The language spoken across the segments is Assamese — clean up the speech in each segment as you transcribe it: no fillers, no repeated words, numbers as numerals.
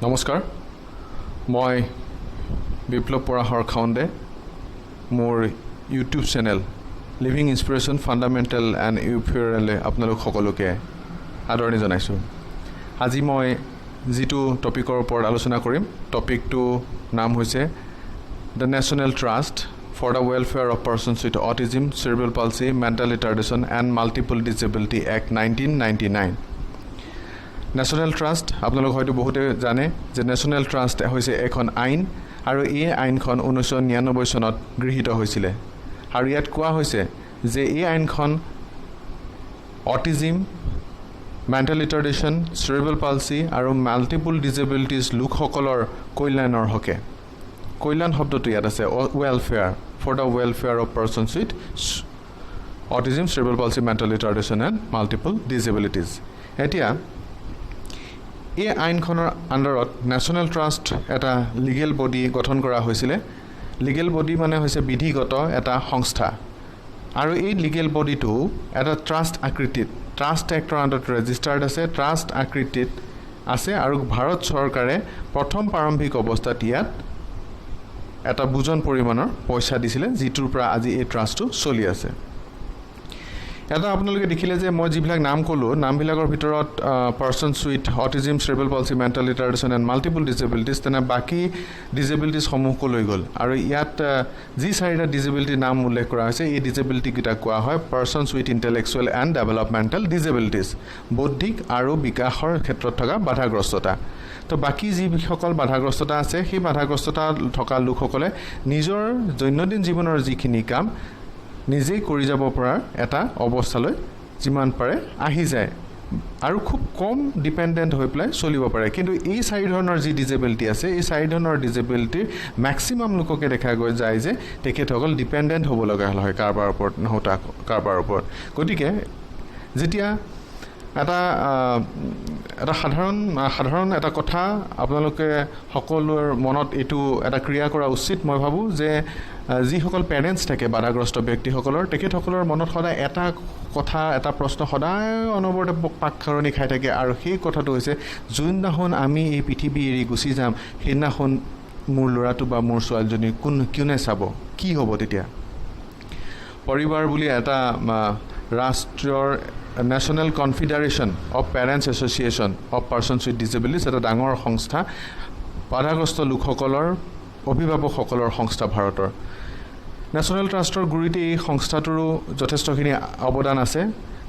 নমস্কাৰ মই বিপ্লৱ পৰাশৰ খাউণ্ডে মোৰ YouTube channel living inspiration fundamental and ইউফিউৰেলে আপোনালোক সকলোকে আদৰণি জনাইছোঁ। আজি মই যিটো টপিকৰ ওপৰত আলোচনা কৰিম টপিকটো নাম হৈছে the national trust for the welfare of persons with autism, cerebral palsy, mental retardation and multiple disability act 1999। National trust আপোনালোক হয়তো বহুতে জানে যে নেশ্যনেল ট্ৰাষ্ট হৈছে এখন আইন আৰু এই আইনখন 1999 চনত গৃহীত হৈছিলে আৰু ইয়াত কোৱা হৈছে যে এই আইনখন autism, mental retardation, cerebral palsy আৰু মাল্টিপল ডিছেবিলিটিজ লোকসকলৰ কল্যাণৰ হকে। কল্যাণ শব্দটো ইয়াত আছে welfare, for the welfare of persons with autism, cerebral palsy, mental retardation and multiple disabilities. এতিয়া এই আইনখনৰ আণ্ডাৰত নেশ্যনেল ট্ৰাষ্ট এটা লিগেল বডি গঠন কৰা হৈছিলে। লিগেল বডি মানে হৈছে বিধিগত এটা সংস্থা আৰু এই লিগেল বডিটো এটা ট্ৰাষ্ট আকৃতিত, ট্ৰাষ্ট এক্টৰ আণ্ডাৰত ৰেজিষ্টাৰ্ড আছে, ট্ৰাষ্ট আকৃতিত আছে আৰু ভাৰত চৰকাৰে প্ৰথম প্ৰাৰম্ভিক অৱস্থাত ইয়াত এটা বুজন পৰিমাণৰ পইচা দিছিলে, যিটোৰ পৰা আজি এই ট্ৰাষ্টটো চলি আছে। এটা আপোনালোকে দেখিলে যে মই যিবিলাক নাম ক'লোঁ, নামবিলাকৰ ভিতৰত persons with autism, cerebral palsy, mental retardation and multiple disabilities, তেনে বাকী ডিছেবিলিটিজসমূহকো লৈ গ'ল। আৰু ইয়াত যি চাৰিটা ডিছেবিলিটিৰ নাম উল্লেখ কৰা হৈছে এই ডিছেবিলিটিকেইটাক কোৱা হয় persons with intellectual and developmental disabilities, বৌদ্ধিক আৰু বিকাশৰ ক্ষেত্ৰত থকা বাধাগ্ৰস্ততা। তো বাকী যিসকল বাধাগ্ৰস্ততা আছে সেই বাধাগ্ৰস্ততা থকা লোকসকলে নিজৰ দৈনন্দিন জীৱনৰ যিখিনি কাম নিজেই কৰি যাব পৰাৰ এটা অৱস্থালৈ যিমান পাৰে আহি যায় আৰু খুব কম ডিপেণ্ডেণ্ট হৈ পেলাই চলিব পাৰে। কিন্তু এই চাৰি ধৰণৰ যি ডিছেবিলিটি আছে এই চাৰি ধৰণৰ ডিছেবিলিটিৰ মেক্সিমাম লোককে দেখা গৈ যায় যে তেখেতসকল ডিপেণ্ডেণ্ট হ'ব লগা হয় কাৰোবাৰ ওপৰত, নহওঁতা কাৰোবাৰ ওপৰত। গতিকে যেতিয়া এটা সাধাৰণ এটা কথা আপোনালোকে সকলোৰ মনত এইটো এটা ক্ৰিয়া কৰা উচিত। মই ভাবোঁ যে যিসকল পেৰেণ্টছ থাকে বাধাগ্ৰস্ত ব্যক্তিসকলৰ, তেখেতসকলৰ মনত সদায় এটা কথা, এটা প্ৰশ্ন সদায় অনবৰতে পাকখাৰণি খাই থাকে আৰু সেই কথাটো হৈছে যোনদিনাখন আমি এই পৃথিৱী এৰি গুচি যাম সেইদিনাখন মোৰ ল'ৰাটো বা মোৰ ছোৱালীজনী কোনে চাব, কি হ'ব তেতিয়া। পৰিবাৰ বুলি এটা ৰাষ্ট্ৰীয় national confederation of parents association of persons with disabilities, এটা ডাঙৰ সংস্থা, বাধাগ্ৰস্ত লোকসকলৰ অভিভাৱকসকলৰ সংস্থা ভাৰতৰ। নেশ্যনেল ট্ৰাষ্টৰ গুৰিতে এই সংস্থাটোৰো যথেষ্টখিনি অৱদান আছে।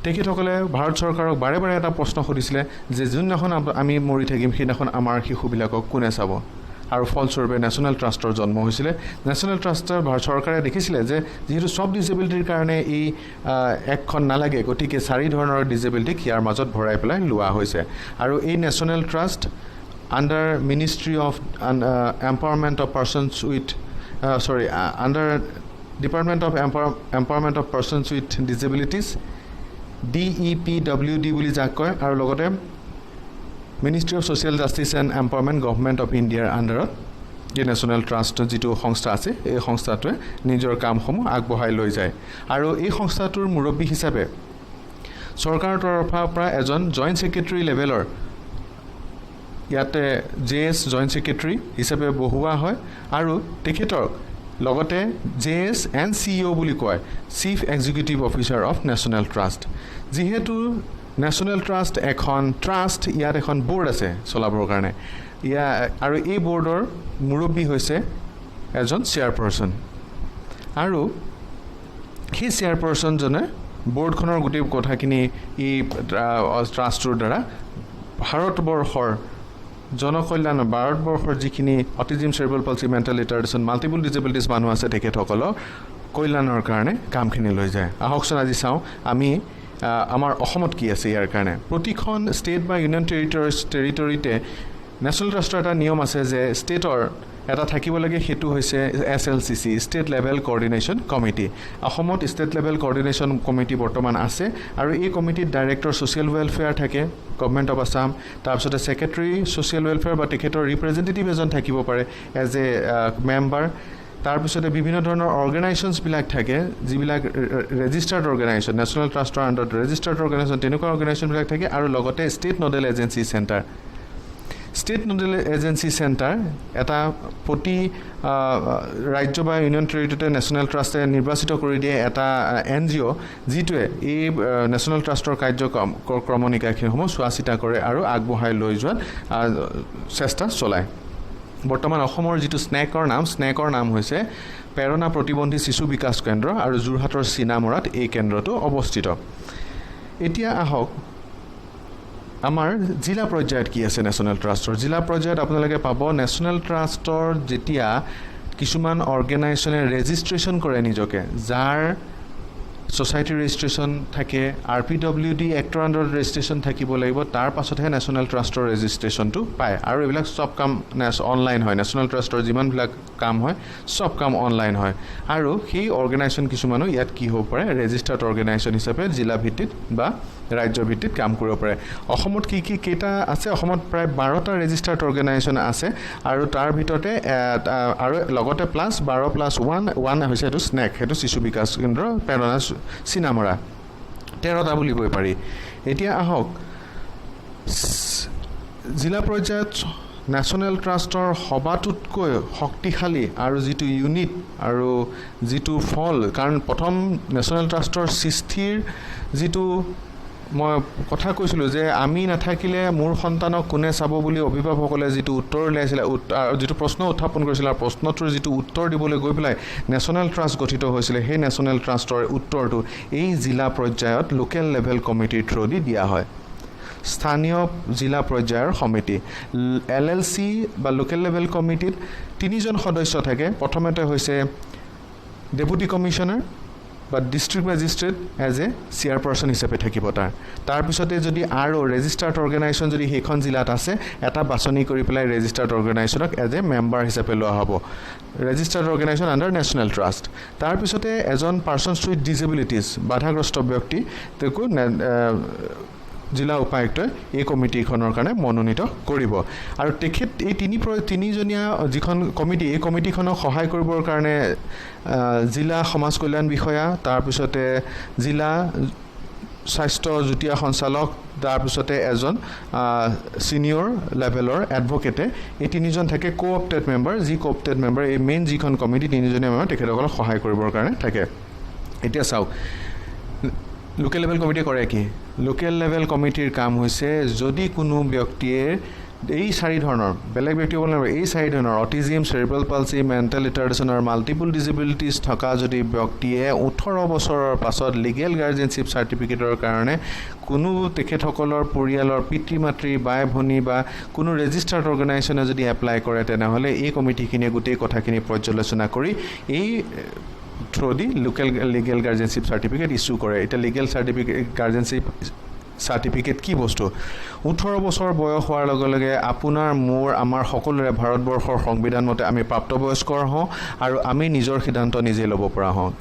তেখেতসকলে ভাৰত চৰকাৰক বাৰে বাৰে এটা প্ৰশ্ন সুধিছিলে যে যোনদিনাখন আমি মৰি থাকিম সেইদিনাখন আমাৰ শিশুবিলাকক কোনে চাব, আৰু ফলস্বৰূপে নেশ্যনেল ট্ৰাষ্টৰ জন্ম হৈছিলে। নেশ্যনেল ট্ৰাষ্টৰ ভাৰত চৰকাৰে দেখিছিলে যে যিহেতু চব ডিছেবিলিটিৰ কাৰণে এই এক্টখন নালাগে, গতিকে চাৰি ধৰণৰ ডিছেবিলিটিক ইয়াৰ মাজত ভৰাই পেলাই লোৱা হৈছে। আৰু এই national trust under ministry of empowerment of persons with under department of empowerment of persons with disabilities, DEPWD বুলি যাক কয়, আৰু লগতে ministry of social justice and empowerment government of ইণ্ডিয়াৰ আণ্ডাৰত এই নেশ্যনেল ট্ৰাষ্ট যিটো সংস্থা আছে এই সংস্থাটোৱে নিজৰ কামসমূহ আগবঢ়াই লৈ যায়। আৰু এই সংস্থাটোৰ মুৰব্বী হিচাপে চৰকাৰৰ তৰফৰ পৰা এজন জইণ্ট ছেক্ৰেটাৰী লেভেলৰ ইয়াতে JS জইণ্ট ছেক্ৰেটাৰী হিচাপে বহোৱা হয় আৰু তেখেতক লগতে JS এণ্ড CEO বুলি কয়, chief executive officer of national trust. যিহেতু নেশ্যনেল ট্ৰাষ্ট এখন ট্ৰাষ্ট, ইয়াত এখন বৰ্ড আছে চলাবৰ কাৰণে, আৰু এই বৰ্ডৰ মুৰব্বী হৈছে এজন চেয়াৰপাৰ্চন আৰু সেই চেয়াৰপাৰ্চনজনে বৰ্ডখনৰ গোটেই কথাখিনি এই ট্ৰাষ্টটোৰ দ্বাৰা ভাৰতবৰ্ষৰ জনকল্যাণ, ভাৰতবৰ্ষৰ যিখিনি autism, cerebral palsy, mental retardation, multiple disabilities মানুহ আছে তেখেতসকলক কল্যাণৰ কাৰণে কামখিনি লৈ যায়। আহকচোন আজি চাওঁ আমি আমাৰ অসমত কি আছে ইয়াৰ কাৰণে। প্ৰতিখন ষ্টেট বা ইউনিয়ন টেৰিটৰীতে নেশ্যনেল ট্ৰাষ্টৰ এটা নিয়ম আছে যে ষ্টেটৰ এটা থাকিব লাগে, সেইটো হৈছে SLCC, state level coordination committee. অসমত ষ্টেট লেভেল কৰ্ডিনেশ্যন কমিটি বৰ্তমান আছে আৰু এই কমিটিত ডাইৰেক্টৰ ছ'চিয়েল ৱেলফেয়াৰ থাকে গভৰ্ণমেণ্ট অফ আছাম, তাৰপিছতে ছেক্ৰেটাৰী ছ'চিয়েল ৱেলফেয়াৰ বা তেখেতৰ ৰিপ্ৰেজেণ্টেটিভ এজন থাকিব পাৰে এজ এ মেম্বাৰ। তাৰপিছতে বিভিন্ন ধৰণৰ অৰ্গেনাইজেশ্যনছবিলাক থাকে যিবিলাক ৰেজিষ্টাৰ্ড অৰ্গেনাইজেশ্যন, নেশ্যনেল ট্ৰাষ্টৰ আণ্ডাৰত ৰেজিষ্টাৰ্ড অৰ্গেনাইজেশ্যন, তেনেকুৱা অৰ্গেনাইজেশ্যনবিলাক থাকে আৰু লগতে state nodal agency centre. State nodal agency centre এটা প্ৰতি ৰাজ্য বা ইউনিয়ন টেৰিটৰীতে নেশ্যনেল ট্ৰাষ্টে নিৰ্বাচিত কৰি দিয়ে এটা NGO যিটোৱে এই নেশ্যনেল ট্ৰাষ্টৰ ক্ৰমণিকাখিনিসমূহ চোৱা চিতা কৰে আৰু আগবঢ়াই লৈ যোৱাত চেষ্টা চলায় বৰ্তমান অসমৰ যিটো স্নেকৰ নাম হৈছে প্ৰেৰণা প্ৰতিবন্ধী শিশু বিকাশ কেন্দ্ৰ আৰু যোৰহাটৰ চিনামৰাত এই কেন্দ্ৰটো অৱস্থিত এতিয়া আহক আমাৰ জিলা পৰ্যায়ত কি আছে নেশ্যনেল ট্ৰাষ্টৰ জিলা পৰ্যায়ত আপোনালোকে পাব নেশ্যনেল ট্ৰাষ্টৰ যেতিয়া কিছুমান অৰ্গেনাইজেশ্যনে ৰেজিষ্ট্ৰেশ্যন কৰে নিজকে যাৰ সোসাইটি ৰেজিষ্ট্ৰেশ্যন থাকে RPWD এক্টৰ আণ্ডাৰত ৰেজিষ্ট্ৰেশ্যন থাকিব লাগিব তাৰ পাছতহে নেশ্যনেল ট্ৰাষ্টৰ ৰেজিষ্ট্ৰেশ্যনটো পায় আৰু এইবিলাক সব কাম অনলাইন হয় নেশ্যনেল ট্ৰাষ্টৰ যিমানবিলাক কাম হয় সব কাম অনলাইন হয় আৰু সেই অৰ্গেনাইজেশ্যন কিছুমানো ইয়াত কি হ'ব পাৰে ৰেজিষ্টাৰ্ড অৰ্গেনাইজেশ্যন হিচাপে জিলা ভিত্তিত বা ৰাজ্য ভিত্তিত কাম কৰিব পাৰে অসমত কেইটা আছে অসমত প্ৰায় 12টা ৰেজিষ্টাৰ্ড অৰ্গেনাইজেশ্যন আছে আৰু তাৰ ভিতৰতে আৰু লগতে প্লাছ 12+1 হৈছে এইটো স্নেক সেইটো শিশু বিকাশ কেন্দ্ৰ প্ৰেৰণা চিনামৰা 13টা বুলিবই পাৰি এতিয়া আহক জিলা পৰ্যায়ত নেশ্যনেল ট্ৰাষ্টৰ সবাতোতকৈ শক্তিশালী আৰু যিটো ইউনিট আৰু যিটো ফল কাৰণ প্ৰথম নেশ্যনেল ট্ৰাষ্টৰ সৃষ্টিৰ যিটো মই কথা কৈছিলোঁ যে আমি নাথাকিলে মোৰ সন্তানক কোনে চাব বুলি অভিভাৱকসকলে যিটো উত্তৰ উলিয়াইছিলে যিটো প্ৰশ্ন উত্থাপন কৰিছিল আৰু প্ৰশ্নটোৰ যিটো উত্তৰ দিবলৈ গৈ পেলাই নেশ্যনেল ট্ৰাষ্ট গঠিত হৈছিলে সেই নেশ্যনেল ট্ৰাষ্টৰ উত্তৰটো এই জিলা পৰ্যায়ত লোকেল লেভেল কমিটিৰ থ্ৰুদি দিয়া হয় স্থানীয় জিলা পৰ্যায়ৰ সমিতি LLC বা লোকেল লেভেল কমিটিত 3জন সদস্য থাকে প্ৰথমতে হৈছে ডেপুটি কমিশনাৰ বা district magistrate as a chairperson হিচাপে থাকিব তাৰ পিছতে যদি আৰু ৰেজিষ্টাৰ্ড অৰ্গেনাইজেশ্যন যদি সেইখন জিলাত আছে এটা বাছনি কৰি পেলাই ৰেজিষ্টাৰ্ড অৰ্গেনাইজেশ্যনক এজ এ মেম্বাৰ হিচাপে লোৱা হ'ব registered organisation under national trust তাৰ পিছতে এজন পাৰ্চনছ উইথ ডিজেবিলিটিজ বাধাগ্ৰস্ত ব্যক্তি তেওঁকো জিলা উপায়ুক্তই এই কমিটিখনৰ কাৰণে মনোনীত কৰিব আৰু তেখেত এই তিনিজনীয়া যিখন কমিটি এই কমিটিখনক সহায় কৰিবৰ কাৰণে জিলা সমাজ কল্যাণ বিষয়া তাৰপিছতে জিলা স্বাস্থ্য যুটীয়া সঞ্চালক তাৰপিছতে এজন সিনিয়ৰ লেভেলৰ এডভোকেটে এই তিনিজন থাকে কোঅপটেড মেম্বাৰ যি কোঅপটেড মেম্বাৰ এই মেইন যিখন কমিটি তিনিজনীয়া মেম্বাৰ তেখেতসকলক সহায় কৰিবৰ কাৰণে থাকে এতিয়া চাওক লোকেল লেভেল কমিটি কৰে কি লোকেল লেভেল কমিটিৰ কাম হৈছে যদি কোনো ব্যক্তিয়ে এই 4 ধৰণৰ বেলেগ ব্যক্তি বলে এই 4 ধৰণৰ অটিজম সেৰিব্ৰেল পালসি মেণ্টেল ৰিটাৰ্ডেশ্যন আৰু মাল্টিপল ডিজেবিলিটিজ থকা যদি ব্যক্তিয়ে 18 বছৰৰ পাছত লিগেল গাৰ্ডিয়ানশ্বিপ সাৰ্টিফিকেটৰ কাৰণে কোনো তেখেতসকলৰ পৰিয়ালৰ পিতৃ মাতৃ বাই ভনী বা কোনো ৰেজিষ্টাৰ্ড অৰ্গেনাইজেশ্যনে যদি এপ্লাই কৰে তেনেহলে এই কমিটিখিনিয়ে গোটেই কথাখিনি পৰ্যালোচনা কৰি এই through the local legal guardianship certificate issue কৰে এটা লিগেল গাৰ্ডিয়ানশ্বিপ সাৰ্টিফিকেট কি বস্তু 18 বছৰ বয়স হোৱাৰ লগে লগে আপোনাৰ আমাৰ সকলোৰে ভাৰতবৰ্ষৰ সংবিধান মতে আমি প্ৰাপ্তবয়স্কৰ হওঁ আৰু আমি নিজৰ সিদ্ধান্ত নিজে ল'ব পৰা হওঁ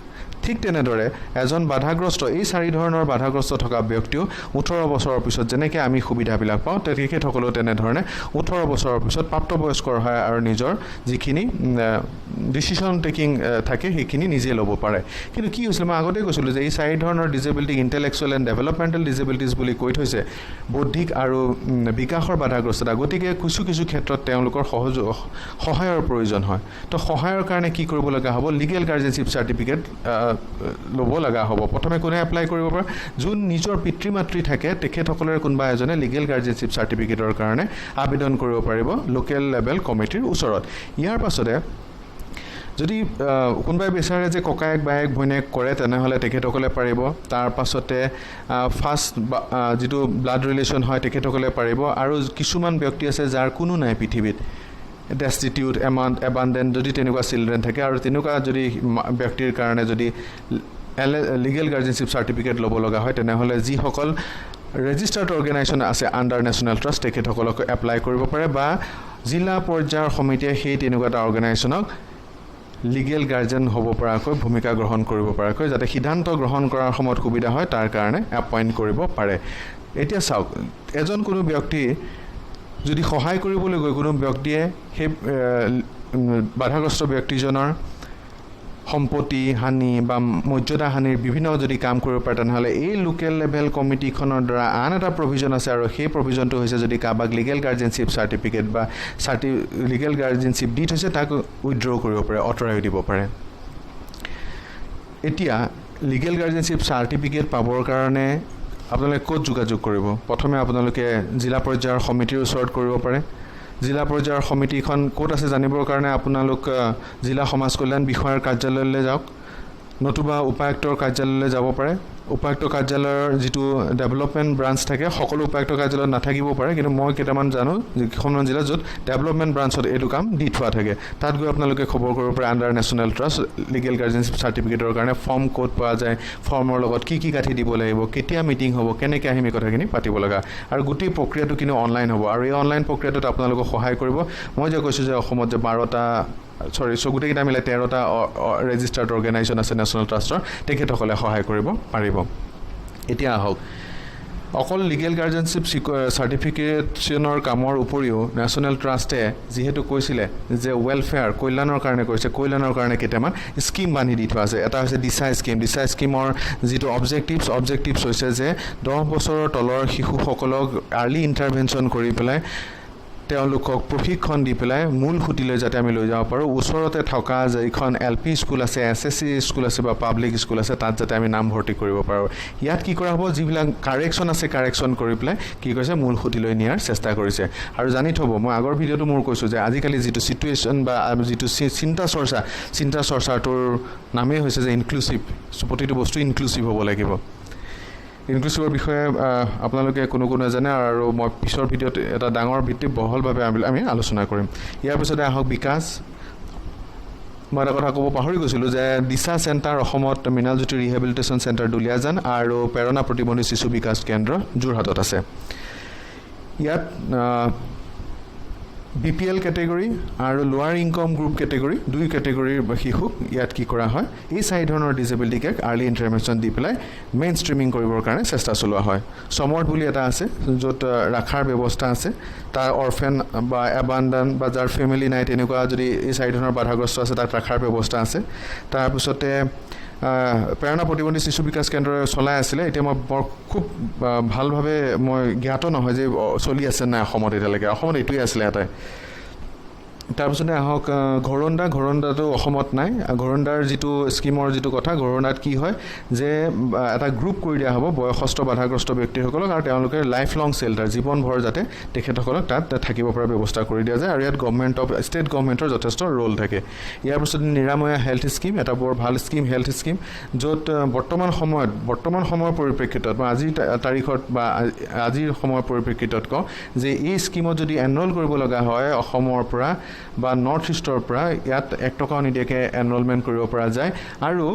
ঠিক তেনেদৰে এজন বাধাগ্ৰস্ত এই 4 ধৰণৰ বাধাগ্ৰস্ত থকা ব্যক্তিও 18 বছৰৰ পিছত যেনেকৈ আমি সুবিধাবিলাক পাওঁ তেখেতসকলেও তেনেধৰণে 18 বছৰৰ পিছত প্ৰাপ্তবয়স্কৰ হয় আৰু নিজৰ যিখিনি ডিচিশ্যন টেকিং থাকে সেইখিনি নিজে ল'ব পাৰে কিন্তু কি হৈছিল মই আগতে কৈছিলোঁ যে এই 4 ধৰণৰ disability intellectual and developmental disabilities বুলি কৈ থৈছে বৌদ্ধিক আৰু বিকাশৰ বাধাগ্ৰস্ততা গতিকে কিছু ক্ষেত্ৰত তেওঁলোকৰ সহায়ৰ প্ৰয়োজন হয় তো সহায়ৰ কাৰণে কি কৰিব লগা হ'ব লিগেল গাৰ্ডিয়ানশ্বিপ সাৰ্টিফিকেট ল'ব লগা হ'ব প্ৰথমে কোনে এপ্লাই কৰিব পাৰে যোন নিজৰ পিতৃ মাতৃ থাকে তেখেতসকলৰ কোনোবা এজনে লিগেল গাৰ্ডিয়ানশ্বিপ সাৰ্টিফিকেটৰ কাৰণে আবেদন কৰিব পাৰিব লোকেল লেভেল কমিটিৰ ওচৰত ইয়াৰ পাছতে যদি কোনোবাই বিচাৰে যে ককায়েক বায়েক ভৈনেক কৰে তেনেহলে তেখেতসকলে পাৰিব তাৰ পাছতে ফাৰ্ষ্ট যিটো ব্লাড ৰিলেশ্যন হয় তেখেতসকলে পাৰিব আৰু কিছুমান ব্যক্তি আছে যাৰ কোনো নাই পৃথিৱীত ডেষ্টিটিউট এবান্ডেন্ট যদি তেনেকুৱা চিলড্ৰেন থাকে আৰু তেনেকুৱা যদি ব্যক্তিৰ কাৰণে যদি লিগেল গাৰ্ডিয়ানশ্বিপ সাৰ্টিফিকেট ল'ব লগা হয় তেনেহলে যিসকল ৰেজিষ্টাৰ্ড অৰ্গেনাইজেশ্যন আছে আণ্ডাৰ নেশ্যনেল ট্ৰাষ্ট তেখেতসকলক এপ্লাই কৰিব পাৰে বা জিলা পৰ্যায়ৰ সমিতিয়ে সেই তেনেকুৱা এটা অৰ্গেনাইজেশ্যনক লিগেল গাৰ্ডিয়ান হ'ব পৰাকৈ ভূমিকা গ্ৰহণ কৰিব পৰাকৈ যাতে সিদ্ধান্ত গ্ৰহণ কৰাৰ সময়ত সুবিধা হয় তাৰ কাৰণে এপইণ্ট কৰিব পাৰে এতিয়া চাওক এজন কোনো ব্যক্তি যদি সহায় কৰিবলৈ গৈ কোনো ব্যক্তিয়ে সেই বাধাগ্ৰস্ত ব্যক্তিজনৰ সম্পত্তি হানি বা মৰ্যাদা হানিৰ বিভিন্ন যদি কাম কৰিব পাৰে তেনেহ'লে এই লোকেল লেভেল কমিটিখনৰ দ্বাৰা আন এটা প্ৰভিজন আছে আৰু সেই প্ৰভিজনটো হৈছে যদি কাৰোবাক লিগেল গাৰ্জেনশ্বিপ চাৰ্টিফিকেট বা লিগেল গাৰ্জেনশ্বিপ দি থৈছে তাক উইথড্ৰ কৰিব পাৰে আঁতৰাই দিব পাৰে এতিয়া লিগেল গাৰ্জেনশ্বিপ চাৰ্টিফিকেট পাবৰ কাৰণে আপোনালোকে ক'ত যোগাযোগ কৰিব প্ৰথমে আপোনালোকে জিলা পৰ্যায়ৰ সমিতিৰ ওচৰত কৰিব পাৰে জিলা পৰ্যায়ৰ সমিতিখন ক'ত আছে জানিবৰ কাৰণে আপোনালোক জিলা সমাজ কল্যাণ বিষয়াৰ কাৰ্যালয়লৈ যাওক নতুবা উপায়ুক্তৰ কাৰ্যালয়লৈ যাব পাৰে উপায়ুক্ত কাৰ্যালয়ৰ যিটো ডেভেলপমেণ্ট ব্ৰাঞ্চ থাকে সকলো উপায়ুক্ত কাৰ্যালয়ত নাথাকিব পাৰে কিন্তু মই কেইটামান জানো যে কেইখনমান জিলাত য'ত ডেভেলপমেণ্ট ব্ৰাঞ্চত এইটো কাম দি থোৱা থাকে তাত গৈ আপোনালোকে খবৰ কৰিব পাৰে আণ্ডাৰ নেশ্যনেল ট্ৰাষ্ট লিগেল গাৰ্জেনশ্বিপ চাৰ্টিফিকেটৰ কাৰণে ফৰ্ম ক'ত পোৱা যায় ফৰ্মৰ লগত কি কাঠি দিব লাগিব কেতিয়া মিটিং হ'ব কেনেকৈ আহিম এই কথাখিনি পাতিব লগা আৰু গোটেই প্ৰক্ৰিয়াটো কিন্তু অনলাইন হ'ব আৰু এই অনলাইন প্ৰক্ৰিয়াটোত আপোনালোকক সহায় কৰিব মই যে কৈছোঁ যে অসমত যে 12টা গোটেইকেইটা মিলাই 13টা ৰেজিষ্টাৰ্ড অৰ্গেনাইজেশ্যন আছে নেশ্যনেল ট্ৰাষ্টৰ তেখেতসকলে সহায় কৰিব পাৰিব এতিয়া আহক অকল লিগেল গাৰ্জেনশ্বিপ চাৰ্টিফিকেশ্যনৰ কামৰ উপৰিও নেশ্যনেল ট্ৰাষ্টে যিহেতু কৈছিলে যে ৱেলফেয়াৰ কল্যাণৰ কাৰণে কৈছে কল্যাণৰ কাৰণে কেইটামান স্কিম বান্ধি দি থোৱা আছে এটা হৈছে দিশা স্কিমৰ যিটো অবজেক্টিভছ হৈছে যে 10 বছৰৰ তলৰ শিশুসকলক আৰ্লি ইণ্টাৰভেনশ্যন কৰি পেলাই তেওঁলোকক প্ৰশিক্ষণ দি পেলাই মূল খুঁটিলৈ যাতে আমি লৈ যাব পাৰোঁ ওচৰতে থকা যিখন LP স্কুল আছে SSC স্কুল আছে বা পাব্লিক স্কুল আছে তাত যাতে আমি নাম ভৰ্তি কৰিব পাৰোঁ ইয়াত কি কৰা হ'ব যিবিলাক কাৰেকশ্যন কৰি পেলাই কি কৈছে মূল খুঁটিলৈ নিয়াৰ চেষ্টা কৰিছে আৰু জানি থ'ব মই আগৰ ভিডিঅ'টো মোৰ কৈছোঁ যে আজিকালি যিটো চিটুৱেশ্যন বা যিটো চিন্তা চৰ্চাটোৰ নামেই হৈছে যে ইনক্লুচিভ প্ৰতিটো বস্তু ইনক্লুচিভ হ'ব লাগিব ইনক্লুচিভৰ বিষয়ে আপোনালোকে কোনো নাজানে আৰু মই পিছৰ ভিডিঅ'ত এটা ডাঙৰ ভিত্তিত বহলভাৱে আমি আলোচনা কৰিম ইয়াৰ পিছতে আহক বিকাশ মই এটা কথা ক'ব পাহৰি গৈছিলোঁ যে দিশা চেণ্টাৰ অসমত মৃণালজ্যোতি ৰিহেবিলিটেশ্যন চেণ্টাৰ দুলীয়াজান আৰু প্ৰেৰণা প্ৰতিবন্ধী শিশু বিকাশ কেন্দ্ৰ যোৰহাটত আছে ইয়াত BPL কেটেগৰী আৰু লোৱাৰ ইনকম গ্ৰুপ কেটেগৰী দুই কেটেগৰীৰ শিশুক ইয়াত কি কৰা হয় এই চাৰি ধৰণৰ ডিজেবিলিটিক আৰ্লি ইণ্টাৰভেনশ্যন দি পেলাই মেইন ষ্ট্ৰীমিং কৰিবৰ কাৰণে চেষ্টা চলোৱা হয় সমৰ্থ বুলি এটা আছে য'ত ৰাখাৰ ব্যৱস্থা আছে তাৰ অৰফেন বা এবাণ্ডান বা যাৰ ফেমিলি নাই তেনেকুৱা যদি এই চাৰি ধৰণৰ বাধাগ্ৰস্ত আছে তাত ৰাখাৰ ব্যৱস্থা আছে তাৰপিছতে প্ৰেৰণা প্ৰতিবন্ধী শিশু বিকাশ কেন্দ্ৰই চলাই আছিলে এতিয়া মই বৰ খুব ভালভাৱে মই জ্ঞাত নহয় যে চলি আছে নাই অসমত এতিয়ালৈকে অসমত এইটোৱে আছিলে এটাই তাৰপিছতে আহক ঘৰণ্ডাটো অসমত নাই ঘৰণ্ডাৰ যিটো স্কিমৰ যিটো কথা ঘৰণ্ডাত কি হয় যে এটা গ্ৰুপ কৰি দিয়া হ'ব বয়সস্থ বাধাগ্ৰস্ত ব্যক্তিসকলক আৰু তেওঁলোকে লাইফ লং শেল্টাৰ জীৱনভৰ যাতে তেখেতসকলক তাত থাকিব পৰা ব্যৱস্থা কৰি দিয়া যায় আৰু ইয়াত ষ্টেট গভৰ্ণমেণ্টৰ যথেষ্ট ৰোল থাকে ইয়াৰ পিছত নিৰাময়া হেল্থ স্কিম এটা বৰ ভাল স্কিম হেল্থ স্কিম য'ত বৰ্তমান সময়ৰ পৰিপ্ৰেক্ষিতত বা আজিৰ তাৰিখত বা আজিৰ সময়ৰ পৰিপ্ৰেক্ষিতত কওঁ যে এই স্কিমত যদি এনৰোল কৰিব লগা হয় অসমৰ পৰা বা নৰ্থ ইষ্টৰ পৰা ইয়াত 1 টকাও নিদিয়াকৈ এনৰোলমেণ্ট কৰিব পৰা যায় আৰু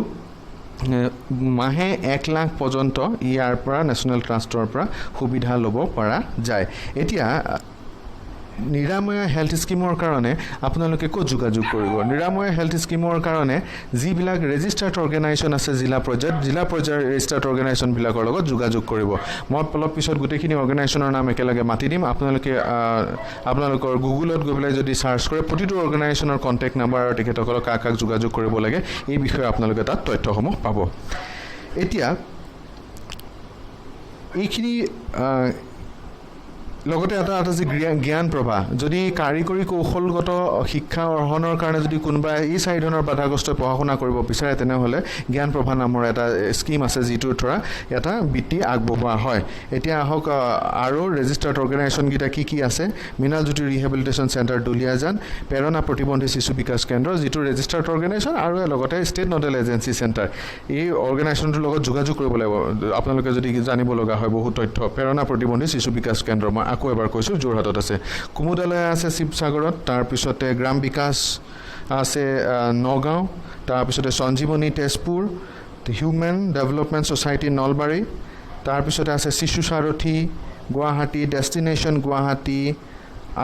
মাহে 1 লাখ পৰ্যন্ত ইয়াৰ পৰা নেশ্যনেল ট্ৰাষ্টৰ পৰা সুবিধা ল'ব পৰা যায় এতিয়া নিৰাময়া হেল্থ স্কিমৰ কাৰণে আপোনালোকে ক'ত যোগাযোগ কৰিব নিৰাময়া হেল্থ স্কিমৰ কাৰণে যিবিলাক ৰেজিষ্টাৰ্ড অৰ্গেনাইজেশ্যন আছে জিলা পৰ্যায়ৰ ৰেজিষ্টাৰ্ড অৰ্গেনাইজেশ্যনবিলাকৰ লগত যোগাযোগ কৰিব মই অলপ পিছত গোটেইখিনি অৰ্গেনাইজেশ্যনৰ নাম একেলগে মাতি দিম আপোনালোকৰ গুগলত গৈ পেলাই যদি চাৰ্চ কৰে প্ৰতিটো অৰ্গেনাইজেশ্যনৰ কণ্টেক্ট নাম্বাৰ আৰু তেখেতসকলক কাক যোগাযোগ কৰিব লাগে এই বিষয়ে আপোনালোকে তাত তথ্যসমূহ পাব এতিয়া এইখিনি লগতে এটা যি জ্ঞান প্ৰবাহ যদি কাৰিকৰী কৌশলগত শিক্ষা অৰ্হনৰ কাৰণে যদি কোনোবাই এই চাৰি ধৰণৰ বাধাগ্ৰস্ত পঢ়া শুনা কৰিব বিচাৰে তেনেহ'লে জ্ঞান প্ৰভা নামৰ এটা স্কিম আছে যিটোৰ দ্বাৰা এটা বৃত্তি আগবঢ়োৱা হয় এতিয়া আহক আৰু ৰেজিষ্টাৰ্ড অৰ্গেনাইজেশ্যনকেইটা কি আছে মৃণালজ্যোতি ৰিহেবিলিটেশ্যন চেণ্টাৰ দুলীয়াজান প্ৰেৰণা প্ৰতিবন্ধী শিশু বিকাশ কেন্দ্ৰ যিটো ৰেজিষ্টাৰ্ড অৰ্গেনাইজেশ্যন আৰু লগতে ষ্টেট নডেল এজেঞ্চি চেণ্টাৰ এই অৰ্গেনাইজেশ্যনটোৰ লগত যোগাযোগ কৰিব লাগিব আপোনালোকে যদি জানিব লগা হয় বহু তথ্য প্ৰেৰণা প্ৰতিবন্ধী শিশু বিকাশ কেন্দ্ৰ আকৌ এবাৰ কৈছোঁ যোৰহাটত আছে কুমুদালয় আছে শিৱসাগৰত তাৰপিছতে গ্ৰাম বিকাশ আছে নগাঁও তাৰপিছতে Sanjivani Tezpur human development society Nalbari তাৰপিছতে আছে শিশু সাৰথী গুৱাহাটী ডেষ্টিনেশ্যন গুৱাহাটী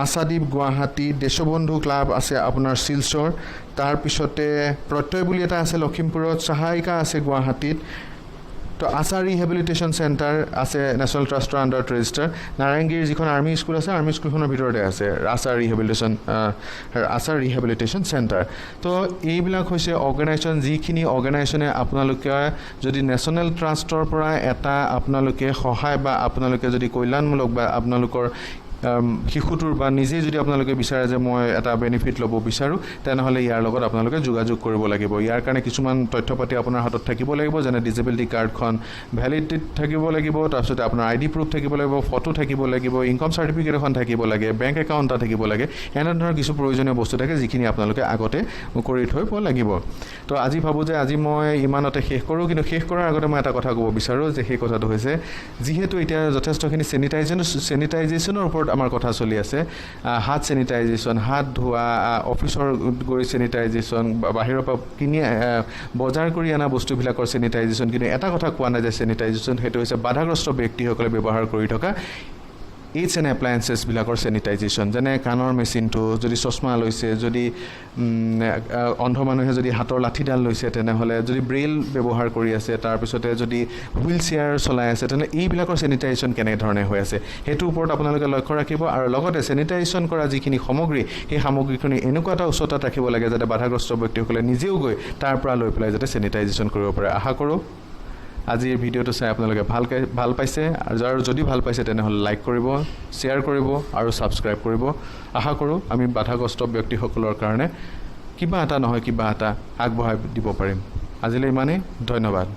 আশাদ্বীপ গুৱাহাটী দেশবন্ধু ক্লাব আছে আপোনাৰ শিলচৰ তাৰপিছতে প্ৰত্যয় বুলি এটা আছে লখিমপুৰত সহায়িকা আছে গুৱাহাটীত তো আশা ৰিহেবিলিটেশ্যন চেণ্টাৰ আছে নেশ্যনেল ট্ৰাষ্টৰ আণ্ডাৰত ৰেজিষ্টাৰ নাৰায়ণগিৰিৰ যিখন আৰ্মি স্কুল আছে আৰ্মি স্কুলখনৰ ভিতৰতে আছে আশা ৰিহেবিলিটেশ্যন চেণ্টাৰ তো এইবিলাক হৈছে অৰ্গেনাইজেশ্যন যিখিনি অৰ্গেনাইজেশ্যনে আপোনালোকে যদি নেশ্যনেল ট্ৰাষ্টৰ পৰা এটা আপোনালোকে সহায় বা আপোনালোকে যদি কল্যাণমূলক বা আপোনালোকৰ শিশুটোৰ বা নিজেই যদি আপোনালোকে বিচাৰে যে মই এটা বেনিফিট ল'ব বিচাৰোঁ তেনেহ'লে ইয়াৰ লগত আপোনালোকে যোগাযোগ কৰিব লাগিব ইয়াৰ কাৰণে কিছুমান তথ্য পাতি আপোনাৰ হাতত থাকিব লাগিব যেনে ডিজেবিলিটি কাৰ্ডখন ভেলিডিটি থাকিব লাগিব তাৰপিছতে আপোনাৰ আইডি প্ৰুফ থাকিব লাগিব ফটো থাকিব লাগিব ইনকাম চাৰ্টিফিকেট এখন থাকিব লাগে বেংক একাউণ্ট এটা থাকিব লাগে এনেধৰণৰ কিছু প্ৰয়োজনীয় বস্তু থাকে যিখিনি আপোনালোকে আগতে কৰি থব লাগিব তো আজি ভাবোঁ যে আজি মই ইমানতে শেষ কৰোঁ কিন্তু শেষ কৰাৰ আগতে মই এটা কথা ক'ব বিচাৰোঁ যে সেই কথাটো হৈছে যিহেতু এতিয়া যথেষ্টখিনি চেনিটাইজেশ্যনৰ ওপৰত আমাৰ কথা চলি আছে হাত চেনিটাইজেশ্যন হাত ধোৱা অফিচৰ গৈ চেনিটাইজেশ্যন বাহিৰৰ পৰা কিনি বজাৰ কৰি অনা বস্তুবিলাকৰ চেনিটাইজেশ্যন কিন্তু এটা কথা কোৱা নাই যে চেনিটাইজেশ্যন সেইটো হৈছে বাধাগ্ৰস্ত ব্যক্তিসকলে ব্যৱহাৰ কৰি থকা এইডছ এণ্ড এপ্লায়েন্সেছবিলাকৰ চেনিটাইজেশ্যন যেনে কাণৰ মেচিনটো যদি চশমা লৈছে যদি অন্ধ মানুহে যদি হাতৰ লাঠিডাল লৈছে তেনেহ'লে যদি ব্ৰেইল ব্যৱহাৰ কৰি আছে তাৰপিছতে যদি হুইল চেয়াৰ চলাই আছে তেনেহ'লে এইবিলাকৰ চেনিটাইজেশ্যন কেনেধৰণে হৈ আছে সেইটোৰ ওপৰত আপোনালোকে লক্ষ্য ৰাখিব আৰু লগতে চেনিটাইজেশ্যন কৰা যিখিনি সামগ্ৰী সেই সামগ্ৰীখিনি এনেকুৱা এটা উচ্চতাত ৰাখিব লাগে যাতে বাধাগ্ৰস্ত ব্যক্তিসকলে নিজেও গৈ তাৰ পৰা লৈ পেলাই যাতে চেনিটাইজেশ্যন কৰিব পাৰে আশা কৰোঁ আজিৰ ভিডিঅ'টো চাই আপোনালোকে ভাল পাইছে আৰু যদি ভাল পাইছে তেনেহ'লে লাইক কৰিব শ্বেয়াৰ কৰিব আৰু ছাবস্ক্ৰাইব কৰিব আশা কৰোঁ আমি বাধাগ্ৰস্ত ব্যক্তিসকলৰ কাৰণে কিবা এটা নহয় কিবা এটা আগবঢ়াই দিব পাৰিম আজিলৈ ইমানেই ধন্যবাদ